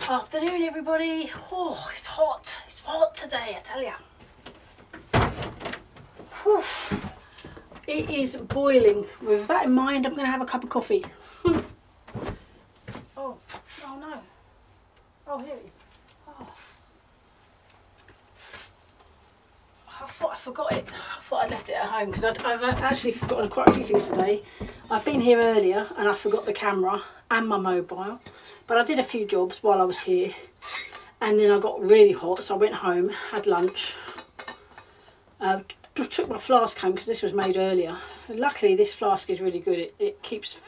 Afternoon, everybody. Oh, it's hot. It's hot today, I tell ya. Whew. It is boiling. With that in mind, I'm going to have a cup of coffee. Oh no. Oh, here it is. Oh. I thought I forgot it. I thought I'd left it at home because I've actually forgotten quite a few things today. I've been here earlier and I forgot the camera and my mobile. But I did a few jobs while I was here. And then I got really hot, so I went home, had lunch. Took my flask home because this was made earlier. And luckily this flask is really good. It keeps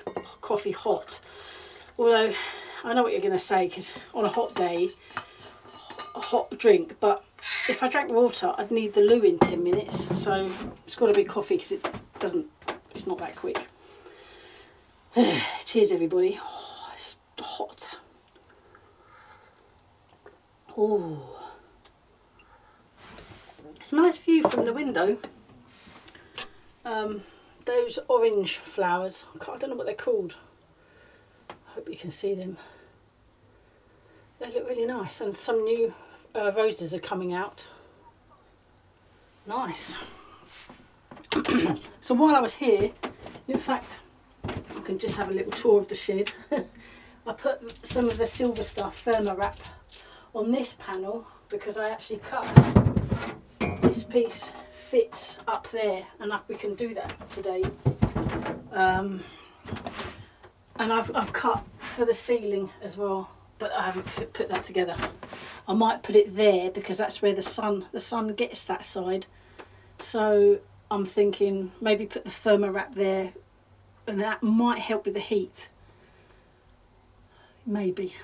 coffee hot. Although I know what you're going to say, because on a hot day, a hot drink, but if I drank water I'd need the loo in 10 minutes, so it's got to be coffee because it's not that quick. Cheers everybody. Oh, it's hot. Oh, it's a nice view from the window. Those orange flowers, I don't know what they're called. I hope you can see them. They look really nice, and some new roses are coming out. Nice. So while I was here, in fact, I can just have a little tour of the shed. I put some of the silver stuff, thermawrap, on this panel because I actually cut this piece fits up there, and we can do that today. And I've cut for the ceiling as well, but I haven't put that together. I might put it there because that's where the sun gets that side. So I'm thinking maybe put the thermawrap there, and that might help with the heat. Maybe.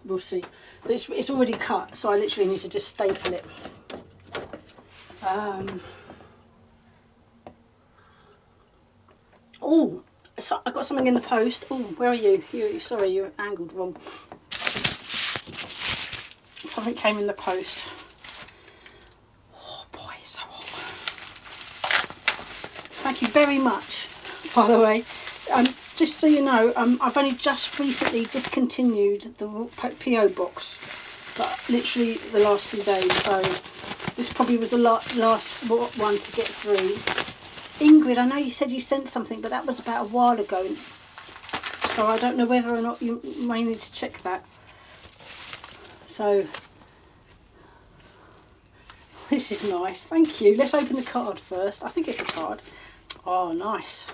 We'll see. But it's already cut, so I literally need to just staple it. Oh, so I got something in the post. Oh, where are you? Sorry, you're angled wrong. Something came in the post. Oh boy, it's so hot. Thank you very much, by the way. Just so you know, I've only just recently discontinued the PO box, but literally the last few days, so this probably was the last one to get through. Ingrid, I know you said you sent something, but that was about a while ago, so I don't know whether or not you may need to check that. So this is nice, thank you. Let's open the card first. I think it's a card. Oh, nice.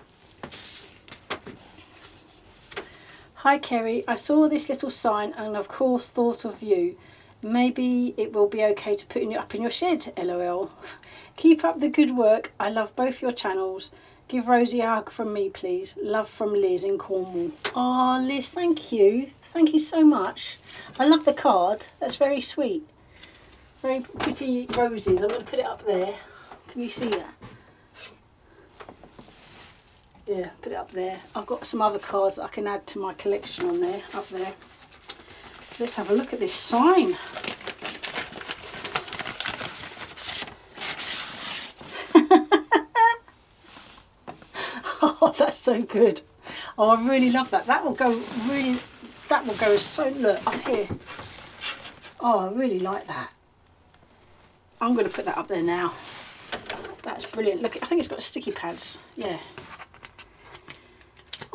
Hi Kerry, I saw this little sign and of course thought of you. Maybe it will be okay to put it up in your shed, lol. Keep up the good work. I love both your channels. Give Rosie a hug from me, please. Love from Liz in Cornwall. Oh, Liz, thank you. Thank you so much. I love the card. That's very sweet. Very pretty roses. I'm going to put it up there. Can you see that? Yeah, put it up there. I've got some other cards that I can add to my collection on there, up there. Let's have a look at this sign. Oh, that's so good. Oh, I really love that. That will go so, look, up here. Oh, I really like that. I'm going to put that up there now. That's brilliant. Look, I think it's got sticky pads. Yeah.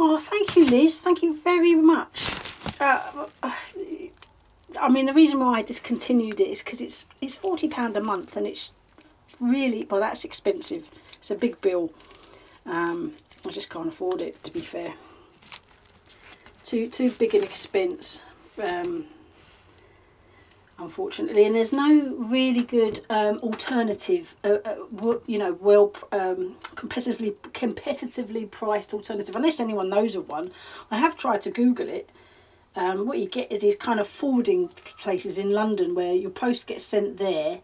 Oh, thank you, Liz. Thank you very much. I mean, the reason why I discontinued it is because it's £40 a month, and it's really, well, that's expensive. It's a big bill. I just can't afford it, to be fair. Too big an expense, unfortunately. And there's no really good alternative, you know, well, competitively priced alternative, unless anyone knows of one. I have tried to Google it. What you get is these kind of forwarding places in London where your post gets sent there,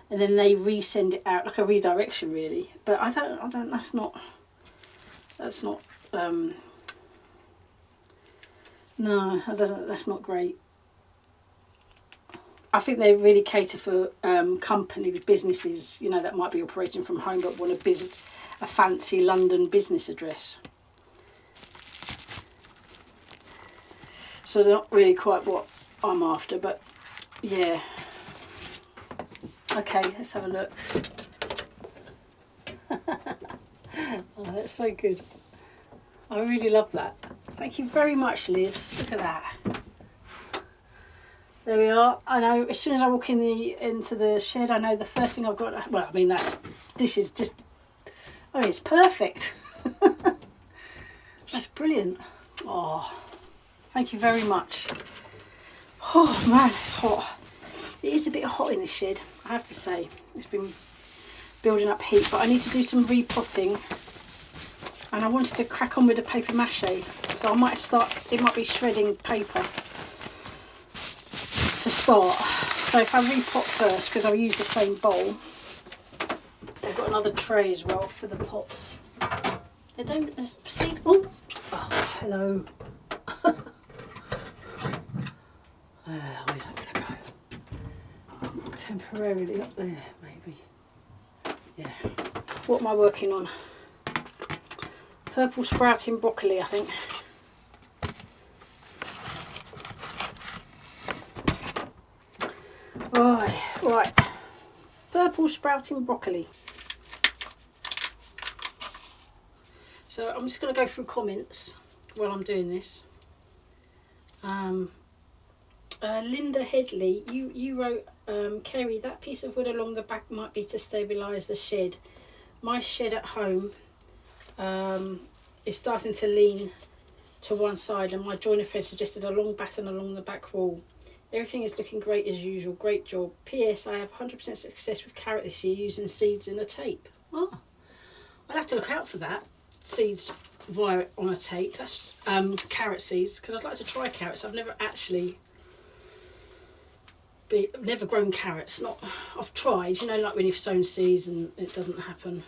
and then they resend it out, like a redirection, really. But I don't. That's not. No, that doesn't. That's not great. I think they really cater for companies, businesses, you know, that might be operating from home but want to visit a fancy London business address. So they're not really quite what I'm after, but yeah. Okay, let's have a look. Oh, that's so good. I really love that. Thank you very much, Liz. Look at that. There we are. I know as soon as I walk into the shed, I know the first thing I've got. Well, I mean this is just. Oh, it's perfect. That's brilliant. Oh, thank you very much. Oh man, it's hot. It is a bit hot in the shed, I have to say. It's been building up heat, but I need to do some repotting. And I wanted to crack on with the paper mache, so I might start. It might be shredding paper to start. So if I repot first, because I'll use the same bowl. I've got another tray as well for the pots. They don't see. Oh, hello. Where's that gonna go? Temporarily up there, maybe. Yeah. What am I working on? Purple sprouting broccoli, I think. Right. Purple sprouting broccoli. So I'm just going to go through comments while I'm doing this. Linda Headley, you wrote, Kerry, that piece of wood along the back might be to stabilise the shed. My shed at home is starting to lean to one side, and my joiner friend suggested a long batten along the back wall. Everything is looking great as usual. Great job. P.S. I have 100% success with carrot this year using seeds in a tape. Oh, I'll have to look out for that. Seeds via on a tape. That's carrot seeds, because I'd like to try carrots. I've never actually never grown carrots. I've tried, you know, like when you've sown seeds and it doesn't happen.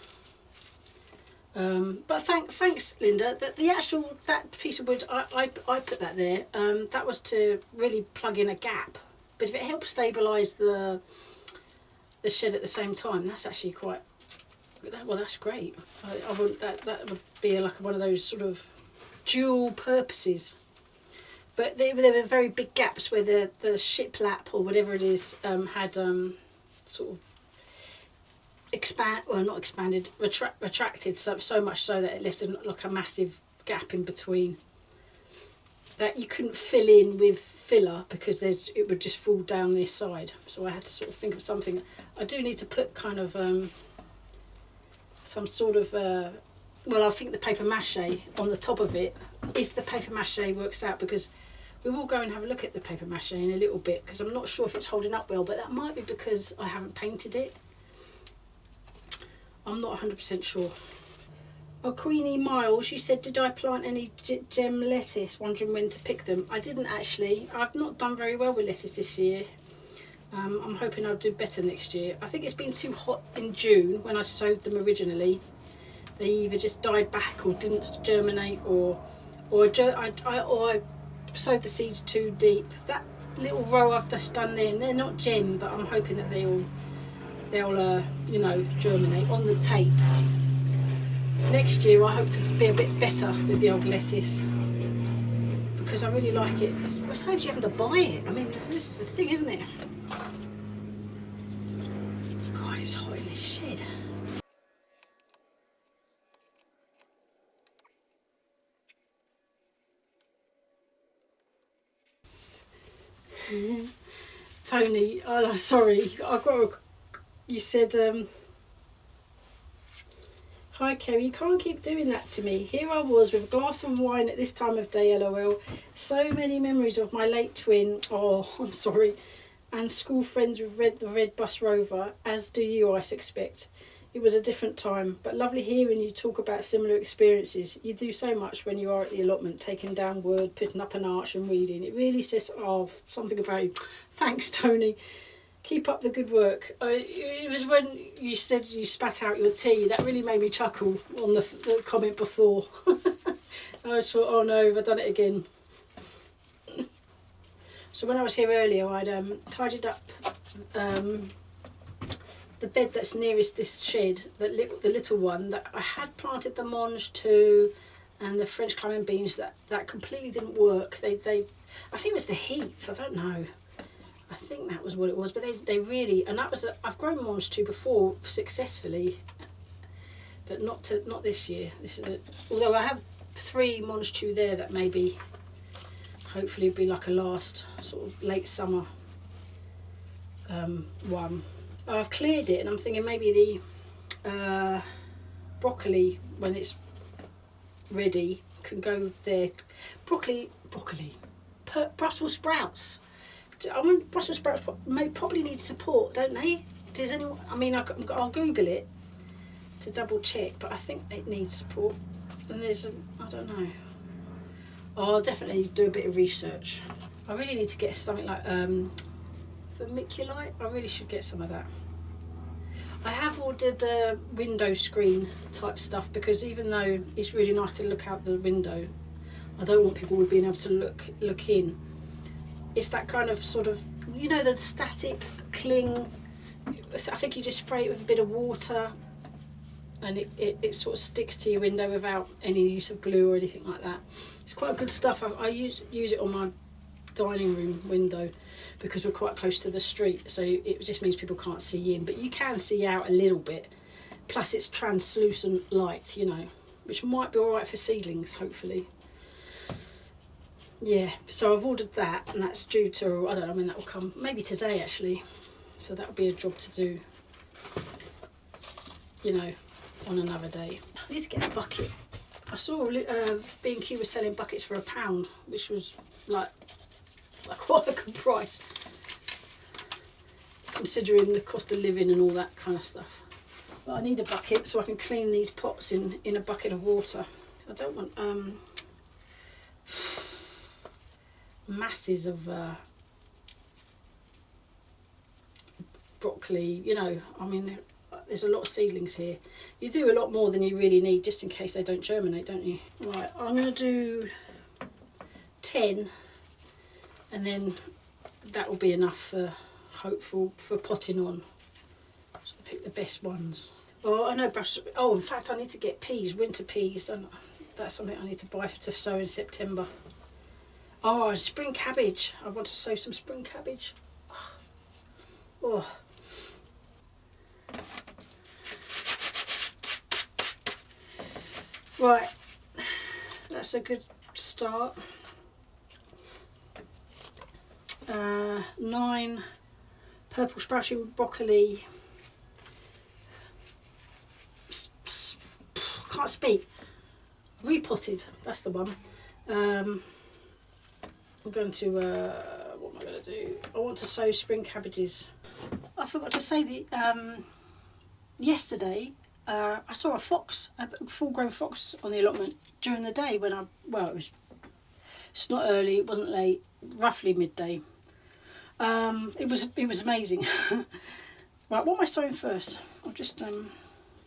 But thanks, Linda. That piece of wood, I put that there. That was to really plug in a gap. But if it helps stabilise the shed at the same time, that's actually quite. Well, that's great. I want that. That would be like one of those sort of dual purposes. But there were very big gaps where the shiplap or whatever it is had sort of retracted so much so that it left like a massive gap in between that you couldn't fill in with filler because it would just fall down this side. So I had to sort of think of something. I do need to put kind of some sort of well, I think the paper mache on the top of it, if the paper mache works out, because we will go and have a look at the paper mache in a little bit, because I'm not sure if it's holding up well, but that might be because I haven't painted it. I'm not 100% sure. Oh, Queenie Miles, you said, did I plant any gem lettuce? Wondering when to pick them. I didn't actually. I've not done very well with lettuce this year. I'm hoping I'll do better next year. I think it's been too hot in June when I sowed them originally. They either just died back or didn't germinate, or I sowed the seeds too deep. That little row I've just done there, they're not gem, but I'm hoping that they'll you know, germinate on the tape. Next year I hope to be a bit better with the old lettuce, because I really like it. It saves you having to buy it. I mean, this is the thing, isn't it? God, it's hot in this shed. Tony, oh, sorry, you said, hi Kerry, you can't keep doing that to me. Here I was with a glass of wine at this time of day, lol. So many memories of my late twin, oh, I'm sorry, and school friends with the red bus rover, as do you, I suspect. It was a different time, but lovely hearing you talk about similar experiences. You do so much when you are at the allotment, taking down wood, putting up an arch and reading. It really says something about you. Thanks, Tony. Keep up the good work. It was when you said you spat out your tea, that really made me chuckle on the comment before. I just thought, oh no, have I done it again? So when I was here earlier, I'd tidied up the bed that's nearest this shed, the little one that I had planted the mange to, and the French climbing beans that completely didn't work. They I think it was the heat, I don't know. I think that was what it was, but they really, and that was, I've grown monge too before successfully, but not this year. This is although I have 3 monge 2 there that maybe, hopefully be like a last sort of late summer one. I've cleared it and I'm thinking maybe the broccoli, when it's ready, can go there. Brussels sprouts. I mean, Brussels sprouts probably need support, don't they? Does anyone? I mean, I'll Google it to double check, but I think it needs support. And there's, I don't know. I'll definitely do a bit of research. I really need to get something like vermiculite. I really should get some of that. I have ordered window screen type stuff, because even though it's really nice to look out the window, I don't want people being able to look in. It's that kind of sort of, you know, the static cling. I think you just spray it with a bit of water and it sort of sticks to your window without any use of glue or anything like that. It's quite good stuff. I use it on my dining room window because we're quite close to the street, so it just means people can't see in, but you can see out a little bit. Plus it's translucent light, you know, which might be alright for seedlings, hopefully. Yeah, so I've ordered that, and that's due to, I don't know when that will come, maybe today actually, so that would be a job to do, you know, on another day. I need to get a bucket. I saw B&Q was selling buckets for £1, which was like quite a good price, considering the cost of living and all that kind of stuff. But I need a bucket so I can clean these pots in a bucket of water. I don't want masses of broccoli, you know. I mean, there's a lot of seedlings here. You do a lot more than you really need, just in case they don't germinate, don't you? Right, I'm going to do 10, and then that will be enough for hopeful for potting on. So pick the best ones. Oh, I know Brussels. Oh, in fact, I need to get peas, winter peas. That's something I need to buy to sow in September. Oh, spring cabbage. I want to sow some spring cabbage. Oh. Right, that's a good start. 9 purple sprouting broccoli. Can't speak. Repotted, that's the one. I'm going to, what am I going to do? I want to sow spring cabbages. I forgot to say that yesterday I saw a fox, a full-grown fox on the allotment during the day when it's not early, it wasn't late, roughly midday. It was amazing. Right, what am I sowing first? I'll just,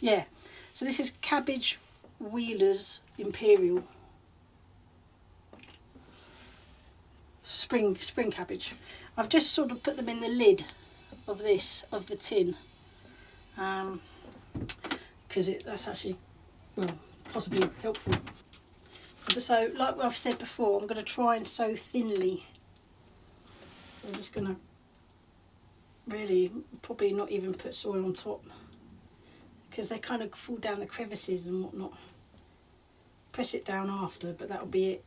yeah. So this is Cabbage Wheeler's Imperial. Spring cabbage. I've just sort of put them in the lid of the tin, because that's actually, well, possibly helpful. So like I've said before, I'm going to try and sow thinly. So I'm just going to really probably not even put soil on top, because they kind of fall down the crevices and whatnot. Press it down after, but that'll be it.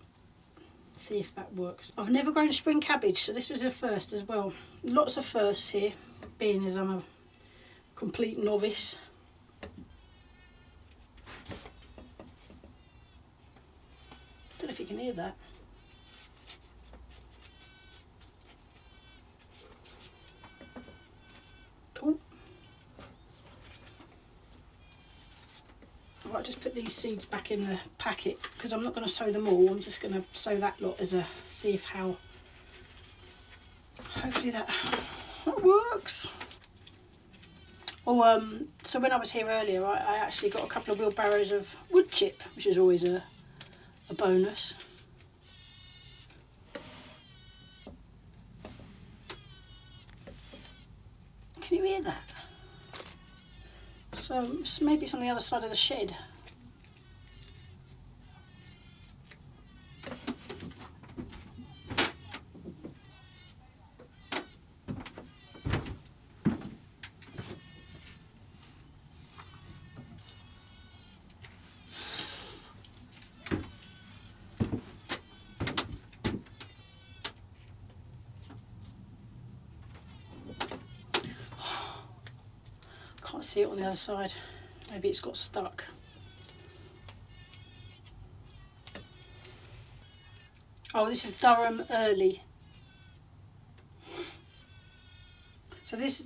See if that works. I've never grown spring cabbage, so this was a first as well. Lots of firsts here, being as I'm a complete novice. Don't know if you can hear that. Oh. Right, just put these seeds back in the packet, because I'm not going to sow them all. I'm just going to sow that lot as a, see if how, hopefully that works. Oh, so when I was here earlier, I actually got a couple of wheelbarrows of woodchip, which is always a bonus. Can you hear that? So maybe it's on the other side of the shed. see it on the other side. Maybe it's got stuck. Oh, this is Durham Early. So this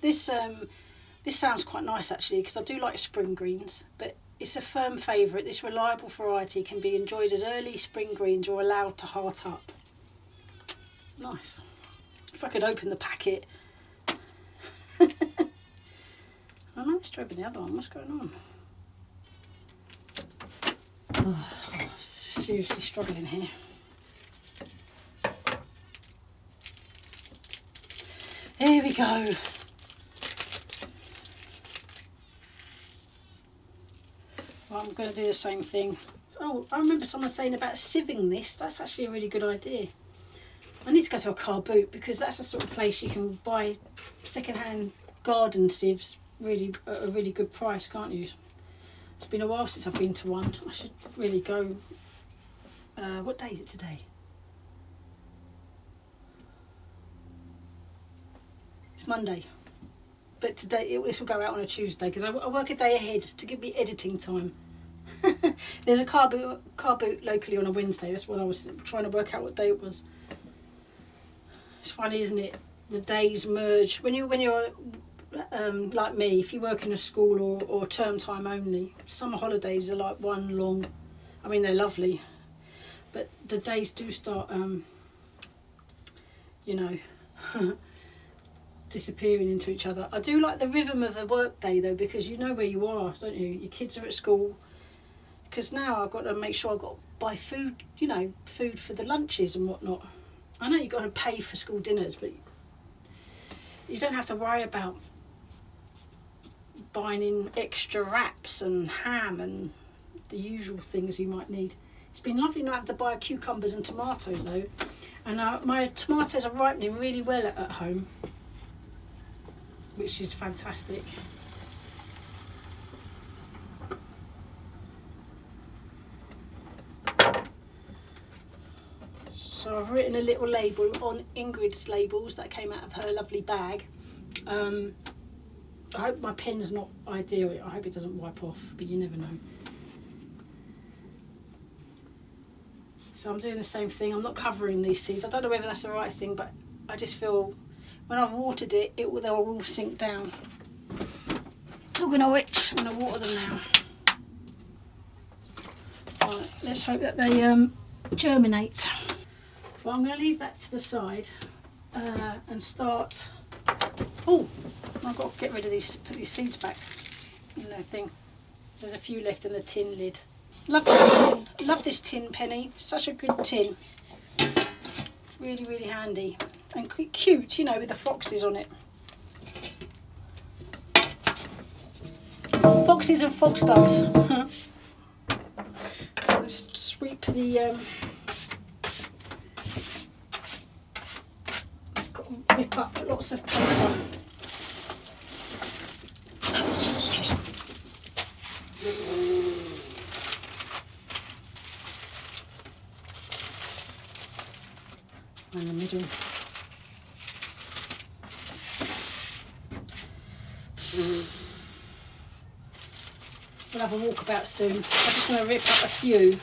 sounds quite nice actually, because I do like spring greens, but it's a firm favourite. This reliable variety can be enjoyed as early spring greens or allowed to heart up. Nice. If I could open the packet. I managed to open the other one. What's going on? Oh, seriously struggling here. Here we go. Well, I'm going to do the same thing. Oh, I remember someone saying about sieving this. That's actually a really good idea. I need to go to a car boot, because that's the sort of place you can buy second-hand garden sieves really at a really good price, can't you? It's been a while since I've been to one. I should really go. What day is it today? It's Monday. But today, this will go out on a Tuesday, because I work a day ahead to give me editing time. There's a car boot locally on a Wednesday. That's what I was trying to work out what day it was. It's funny, isn't it? The days merge. When you're like me, if you work in a school or term time only, summer holidays are like one long. I mean, they're lovely, but the days do start, disappearing into each other. I do like the rhythm of a work day though, because you know where you are, don't you? Your kids are at school. Because now I've got to make sure I've got to buy food, food for the lunches and whatnot. I know you've got to pay for school dinners, but you don't have to worry about buying in extra wraps and ham and the usual things you might need. It's been lovely not having to buy cucumbers and tomatoes though. And my tomatoes are ripening really well at home, which is fantastic. So I've written a little label on Ingrid's labels that came out of her lovely bag. I hope my pen's not ideal. I hope it doesn't wipe off, but you never know. So I'm doing the same thing. I'm not covering these seeds. I don't know whether that's the right thing, but I just feel when I've watered it, they'll all sink down. It's all going to itch. I'm going to water them now. Right, let's hope that they germinate. Well, I'm going to leave that to the side and start. Oh, I've got to get rid of these, put these seeds back in the thing. There's a few left in the tin lid. Love this tin. Love this tin, Penny. Such a good tin. Really, really handy. And cute, with the foxes on it. Foxes and foxgloves. Let's sweep the... it's got to rip up lots of paper. In the middle. We'll have a walkabout soon. I'm just going to rip up a few.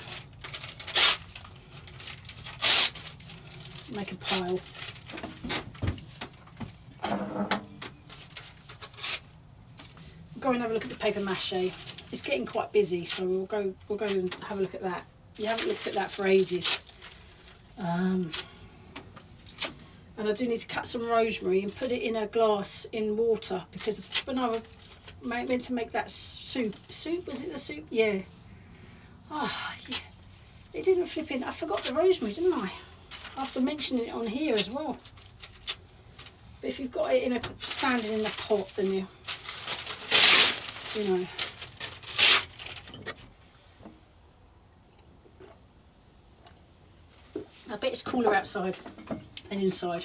Make a pile. Go and have a look at the paper mache. It's getting quite busy, so we'll go and have a look at that. You haven't looked at that for ages. And I do need to cut some rosemary and put it in a glass in water, because when I was meant to make that soup, was it the soup? Yeah. Oh, yeah. It didn't flip in. I forgot the rosemary, didn't I? After mentioning it on here as well. But if you've got it standing in a pot, then you know. I bet it's cooler outside than inside.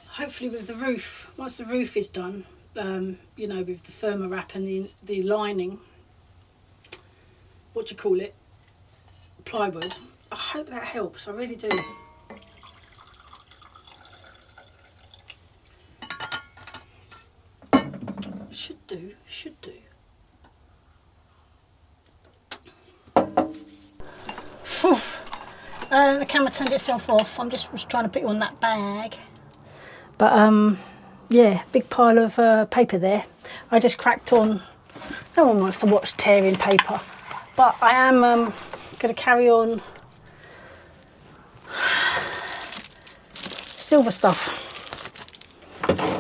Hopefully with the roof, once the roof is done, with the thermawrap and the lining, plywood, I hope that helps, I really do. The camera turned itself off. I'm just was trying to put you on that bag. But yeah, big pile of paper there. I just cracked on. No one wants to watch tearing paper, but I am going to carry on silver stuff.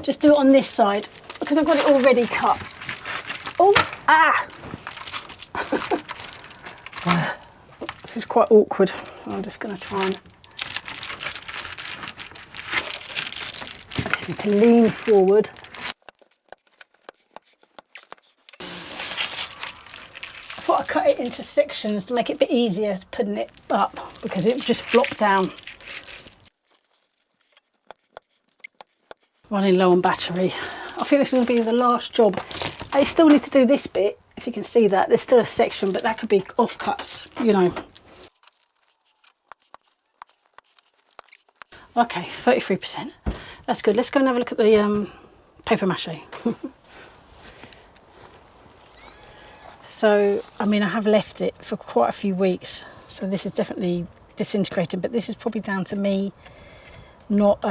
Just do it on this side because I've got it already cut. Oh, ah! This is quite awkward. I'm just going to try and. I just need to lean forward. I thought I'd cut it into sections to make it a bit easier putting it up because it just flopped down. Running low on battery. I think this is going to be the last job. I still need to do this bit, if you can see that. There's still a section, but that could be offcuts, you know. Okay, 33%. That's good. Let's go and have a look at the paper mache. So, I mean, I have left it for quite a few weeks, so this is definitely disintegrating, but this is probably down to me not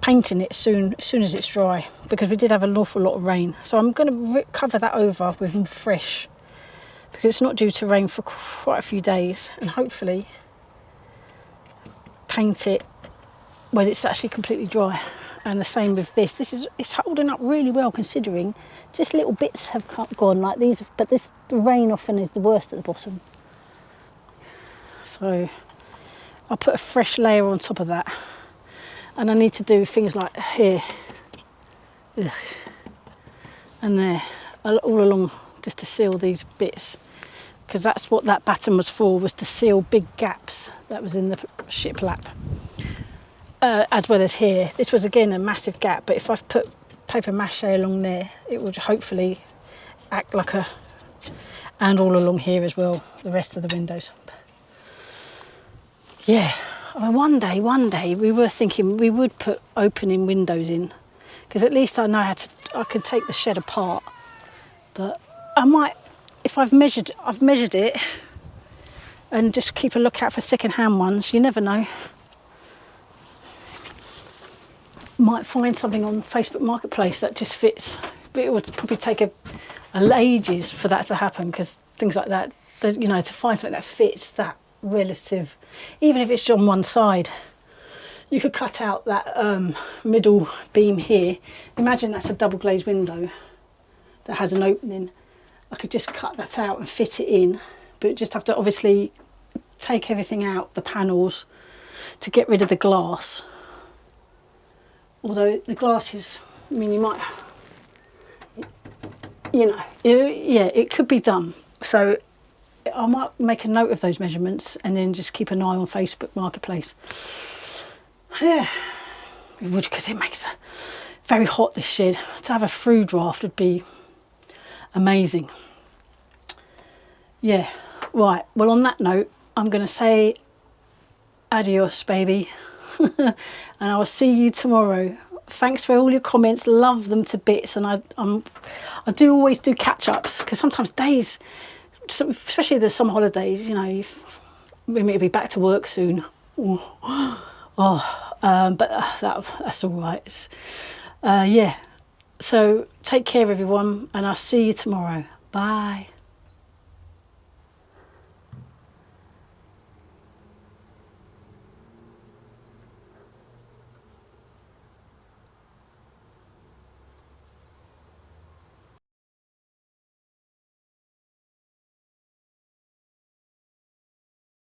painting it as soon as it's dry, because we did have an awful lot of rain. So I'm going to cover that over with fresh, because it's not due to rain for quite a few days, and hopefully paint it when it's actually completely dry. And the same with this. It's holding up really well, considering just little bits have gone like these, but the rain often is the worst at the bottom. So I'll put a fresh layer on top of that, and I need to do things like here and there all along, just to seal these bits, because that's what that batten was for, was to seal big gaps that was in the shiplap. As well as here, this was again a massive gap, but if I've put paper mache along there, it would hopefully act like a, and all along here as well, the rest of the windows. Yeah, I mean, one day we were thinking we would put opening windows in, because at least I know I can take the shed apart. But I might, if I've measured it, and just keep a lookout for second-hand ones. You never know. Might find something on Facebook Marketplace that just fits, but it would probably take ages for that to happen, because things like that, so, you know, to find something that fits that relative, even if it's just on one side, you could cut out that middle beam here. Imagine that's a double glazed window that has an opening. I could just cut that out and fit it in, but just have to obviously take everything out, the panels, to get rid of the glass. Although the glass is, I mean, you might, you know, yeah, it could be done. So I might make a note of those measurements and then just keep an eye on Facebook Marketplace. Yeah, it would, because it makes it very hot, this shed. To have a through draft would be amazing. Yeah, right. Well, on that note, I'm going to say adios, baby. And I will see you tomorrow. Thanks for all your comments, love them to bits, and I do always do catch-ups, because sometimes days, especially the summer holidays, you know, we may be back to work soon. But that's all right. Yeah, so take care everyone, and I'll see you tomorrow. Bye.